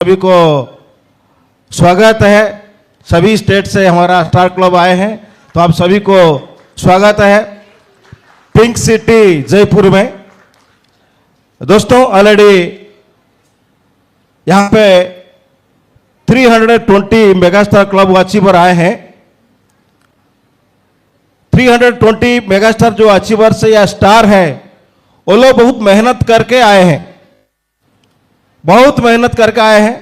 सभी को स्वागत है। सभी स्टेट से हमारा स्टार क्लब आए हैं, तो आप सभी को स्वागत है पिंक सिटी जयपुर में। दोस्तों, ऑलरेडी यहाँ पे 320 मेगास्टार क्लब अचीवर आए हैं। 320 मेगास्टार जो अचीवर्स या स्टार है, वो लोग बहुत मेहनत करके आए हैं, बहुत मेहनत करके आए हैं।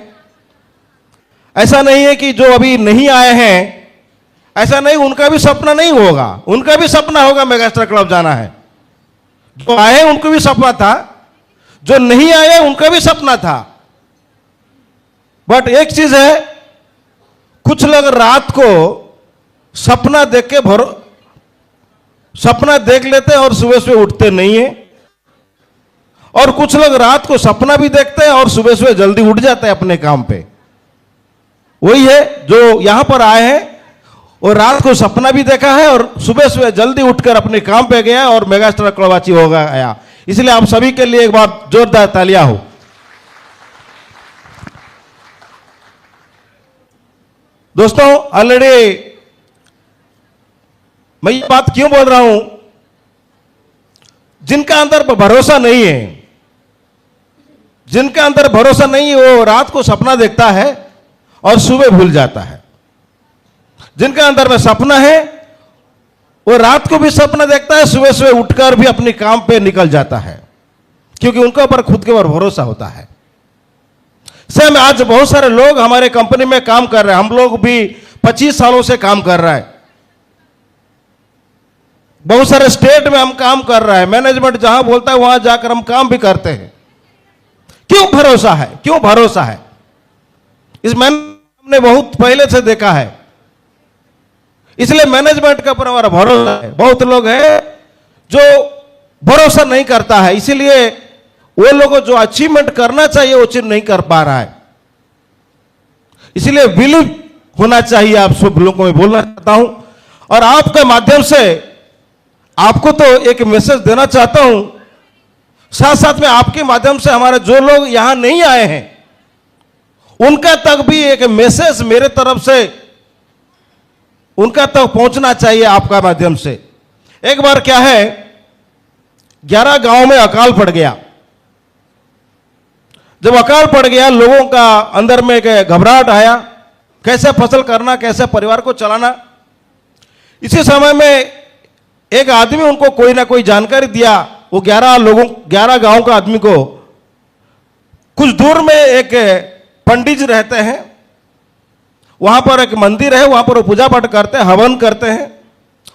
ऐसा नहीं है कि जो अभी नहीं आए हैं, ऐसा नहीं, उनका भी सपना नहीं होगा, उनका भी सपना होगा मेगास्टार क्लब जाना है। जो आए उनको भी सपना था, जो नहीं आए उनका भी सपना था। बट एक चीज है, कुछ लोग रात को सपना देख के सपना देख लेते हैं और सुबह सुबह उठते नहीं है, और कुछ लोग रात को सपना भी देखते हैं और सुबह सुबह जल्दी उठ जाते हैं अपने काम पे। वही है जो यहां पर आए हैं, और रात को सपना भी देखा है और सुबह सुबह जल्दी उठकर अपने काम पे गया और मेगास्टार क्लब अचीव हो गया। इसलिए आप सभी के लिए एक बार जोरदार तालियां हो। दोस्तों, ऑलरेडी मैं ये बात क्यों बोल रहा हूं, जिनका अंदर भरोसा नहीं है, जिनका अंदर भरोसा नहीं है, वो रात को सपना देखता है और सुबह भूल जाता है। जिनका अंदर में सपना है, वो रात को भी सपना देखता है, सुबह सुबह उठकर भी अपने काम पे निकल जाता है, क्योंकि उनके ऊपर खुद के ऊपर भरोसा होता है। सेम आज बहुत सारे लोग हमारे कंपनी में काम कर रहे हैं। हम लोग भी 25 सालों से काम कर रहे हैं। बहुत सारे स्टेट में हम काम कर रहे हैं। मैनेजमेंट जहां बोलता है वहां जाकर हम काम भी करते हैं। क्यों भरोसा है? क्यों भरोसा है? इस हमने बहुत पहले से देखा है, इसलिए मैनेजमेंट के ऊपर हमारा भरोसा है। बहुत लोग हैं जो भरोसा नहीं करता है, इसीलिए वो लोग जो अचीवमेंट करना चाहिए वो चीज नहीं कर पा रहा है। इसलिए बिलीव होना चाहिए। आप सब लोगों को मैं बोलना चाहता हूं, और आपके माध्यम से आपको तो एक मैसेज देना चाहता हूं, साथ साथ में आपके माध्यम से हमारे जो लोग यहां नहीं आए हैं उनका तक भी एक मैसेज मेरे तरफ से उनका तक पहुंचना चाहिए आपका माध्यम से। एक बार क्या है, 11 गांव में अकाल पड़ गया। जब अकाल पड़ गया, लोगों का अंदर में एक घबराहट आया, कैसे फसल करना, कैसे परिवार को चलाना। इसी समय में एक आदमी उनको कोई ना कोई जानकारी दिया। वो 11 गांव का आदमी को, कुछ दूर में एक पंडित जी रहते हैं, वहां पर एक मंदिर है, वहां पर वो पूजा पाठ करते हैं, हवन करते हैं।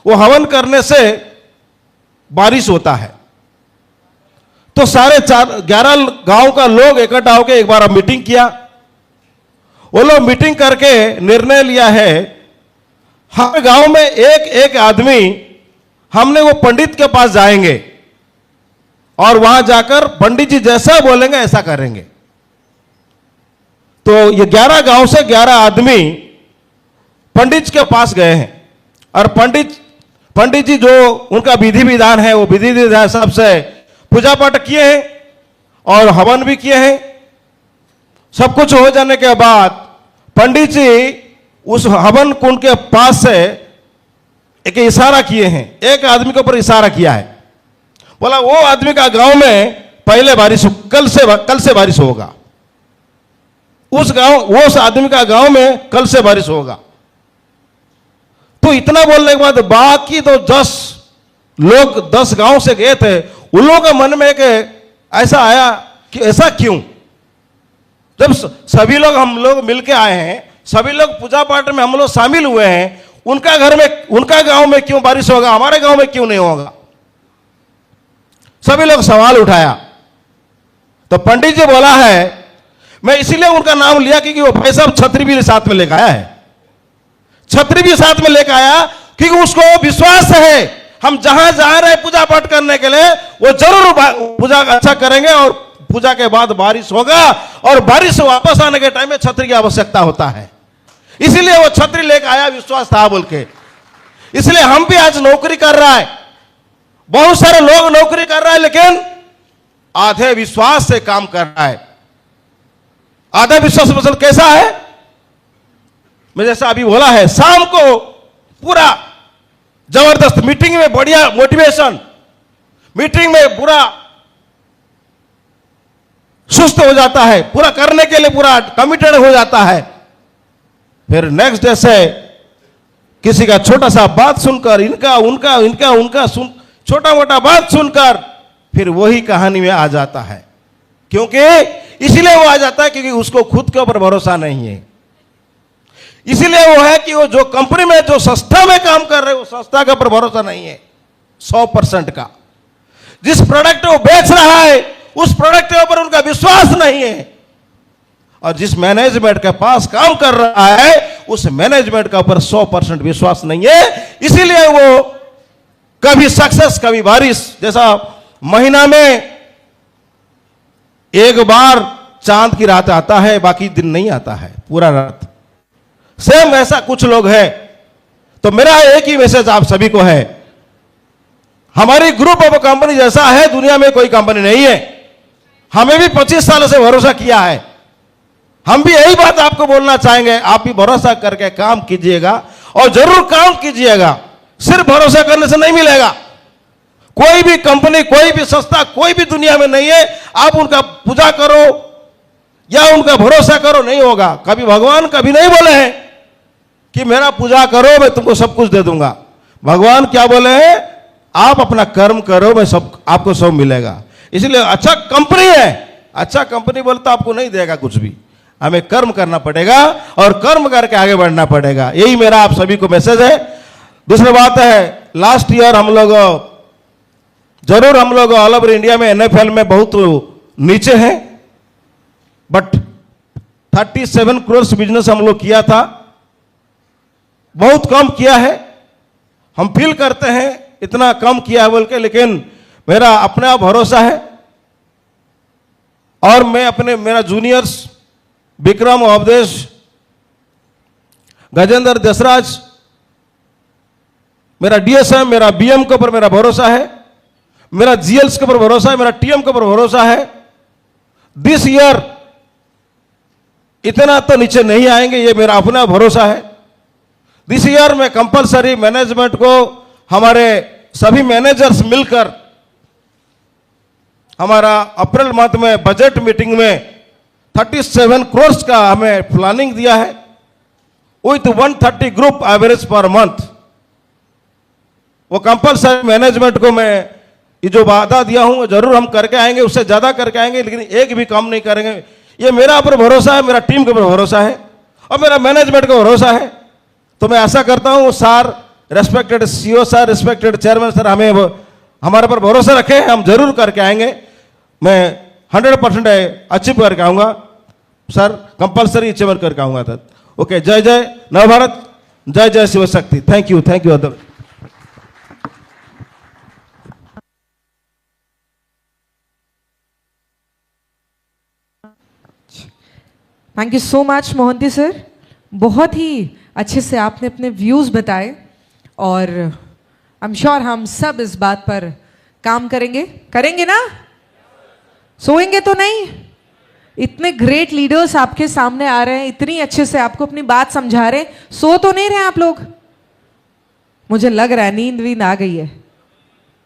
वो हवन करने से बारिश होता है। तो सारे 11 गांव का लोग इकट्ठा होकर एक बार मीटिंग किया। वो लोग मीटिंग करके निर्णय लिया है, हर गांव में एक एक आदमी, हमने वो पंडित के पास जाएंगे और वहां जाकर पंडित जी जैसा बोलेंगे ऐसा करेंगे। तो ये 11 गांव से 11 आदमी पंडित के पास गए हैं, और पंडित जी जो उनका विधि विधान है, वो विधि विधान हिसाब से पूजा पाठ किए हैं और हवन भी किए हैं। सब कुछ हो जाने के बाद पंडित जी उस हवन कुंड के पास से एक इशारा किए हैं, एक आदमी के ऊपर इशारा किया है। बोला वो आदमी का गांव में पहले बारिश, कल से बारिश होगा। उस आदमी का गांव में कल से बारिश होगा। तो इतना बोलने के बाद बाकी तो 10 गांव से गए थे, उन लोगों के मन में एक ऐसा आया कि ऐसा क्यों? जब सभी लोग, हम लोग मिलके आए हैं, सभी लोग पूजा पाठ में हम लोग शामिल हुए हैं, उनका गांव में क्यों बारिश होगा, हमारे गांव में क्यों नहीं होगा? सभी लोग सवाल उठाया। तो पंडित जी बोला है, मैं इसीलिए उनका नाम लिया क्योंकि वो भाई साहब छतरी भी साथ में लेकर आया है। छतरी भी साथ में लेकर आया क्योंकि उसको विश्वास है, हम जहां जा रहे हैं पूजा पाठ करने के लिए, वो जरूर पूजा अच्छा करेंगे और पूजा के बाद बारिश होगा, और बारिश से वापस आने के टाइम में छतरी की आवश्यकता होता है। इसीलिए वो छतरी लेकर आया, विश्वास था बोल के। इसलिए हम भी आज नौकरी कर रहा है, बहुत सारे लोग नौकरी कर रहा है, लेकिन आधे विश्वास से काम कर रहा है। आधा विश्वास फसल कैसा है? मैं जैसा अभी बोला है, शाम को पूरा जबरदस्त मीटिंग में बढ़िया मोटिवेशन, मीटिंग में पूरा सुस्त हो जाता है, पूरा करने के लिए पूरा कमिटेड हो जाता है। फिर नेक्स्ट डे से किसी का छोटा सा बात सुनकर, इनका सुन, छोटा मोटा बात सुनकर फिर वही कहानी में आ जाता है। क्योंकि इसलिए वो आ जाता है क्योंकि उसको खुद के ऊपर भरोसा नहीं है। इसलिए वो है कि वो जो कंपनी में, जो संस्था में काम कर रहे हैं, वो संस्था के ऊपर भरोसा नहीं है 100% का। जिस प्रोडक्ट वो बेच रहा है उस प्रोडक्ट के ऊपर उनका विश्वास नहीं है, और जिस मैनेजमेंट के पास काम कर रहा है उस मैनेजमेंट के ऊपर 100% विश्वास नहीं है। इसीलिए वो कभी सक्सेस कभी बारिश, जैसा महीना में एक बार चांद की रात आता है, बाकी दिन नहीं आता है, पूरा रात। सेम ऐसा कुछ लोग हैं। तो मेरा एक ही मैसेज आप सभी को है, हमारी ग्रुप ऑफ कंपनी जैसा है दुनिया में कोई कंपनी नहीं है। हमें भी 25 सालों से भरोसा किया है। हम भी यही बात आपको बोलना चाहेंगे, आप भी भरोसा करके काम कीजिएगा और जरूर काम कीजिएगा। सिर्फ भरोसा करने से नहीं मिलेगा। कोई भी कंपनी, कोई भी संस्था, कोई भी दुनिया में नहीं है आप उनका पूजा करो या उनका भरोसा करो, नहीं होगा। कभी भगवान कभी नहीं बोले हैं कि मेरा पूजा करो मैं तुमको सब कुछ दे दूंगा। भगवान क्या बोले हैं, आप अपना कर्म करो, मैं सब, आपको सब मिलेगा। इसलिए अच्छा कंपनी है, अच्छा कंपनी बोलता आपको नहीं देगा कुछ भी। हमें कर्म करना पड़ेगा और कर्म करके आगे बढ़ना पड़ेगा। यही मेरा आप सभी को मैसेज है। दूसरी बात है, लास्ट ईयर हम लोग ऑल ओवर इंडिया में NFL में बहुत नीचे हैं, बट 37 करोड़ बिजनेस हम लोग किया था। बहुत कम किया है, हम फील करते हैं इतना कम किया है बोल के, लेकिन मेरा अपने आप भरोसा है। और मैं अपने, मेरा जूनियर्स विक्रम, अवधेश, गजेंद्र, जसराज, मेरा DSM, मेरा BM के ऊपर मेरा भरोसा है, मेरा GLs के ऊपर भरोसा है, मेरा TM के ऊपर भरोसा है। दिस ईयर इतना तो नीचे नहीं आएंगे, ये मेरा अपना भरोसा है। दिस ईयर में कंपलसरी मैनेजमेंट को, हमारे सभी मैनेजर्स मिलकर हमारा अप्रैल मंथ में बजट मीटिंग में 37 करोड़ का हमें प्लानिंग दिया है, with 130 group average per month. वो कंपलसरी मैनेजमेंट को मैं ये जो वादा दिया हूं जरूर हम करके आएंगे, उससे ज्यादा करके आएंगे, लेकिन एक भी काम नहीं करेंगे। ये मेरा ऊपर भरोसा है, मेरा टीम के ऊपर भरोसा है और मेरा मैनेजमेंट का भरोसा है। तो मैं आशा करता हूं sir, respected CEO sir, respected chairman sir, हमें हमारे पर भरोसा रखें, हम जरूर करके आएंगे। मैं 100% अचीव करके आऊंगा सर, कंपलसरी अचीव करके आऊंगा सर। ओके, जय जय नव भारत, जय जय Shiv Shakti. Thank you, thank you. Thank you so much Mohanty sir, बहुत ही अच्छे से आपने अपने व्यूज़ बताए और आई एम श्योर हम सब इस बात पर काम करेंगे ना? सोएंगे तो नहीं? इतने ग्रेट लीडर्स आपके सामने आ रहे हैं, इतनी अच्छे से आपको अपनी बात समझा रहे हैं, सो तो नहीं रहे आप लोग? मुझे लग रहा है नींद वींद आ गई है।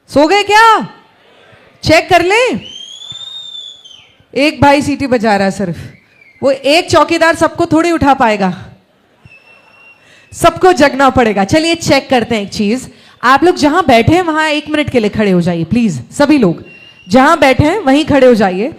सो गए क्या? चेक कर ले। एक भाई सीटी बजा रहा है सिर्फ, वो एक चौकीदार सबको थोड़ी उठा पाएगा, सबको जगना पड़ेगा। चलिए चेक करते हैं एक चीज, आप लोग जहां बैठे हैं वहां 1 मिनट के लिए खड़े हो जाइए प्लीज। सभी लोग जहां बैठे हैं वहीं खड़े हो जाइए।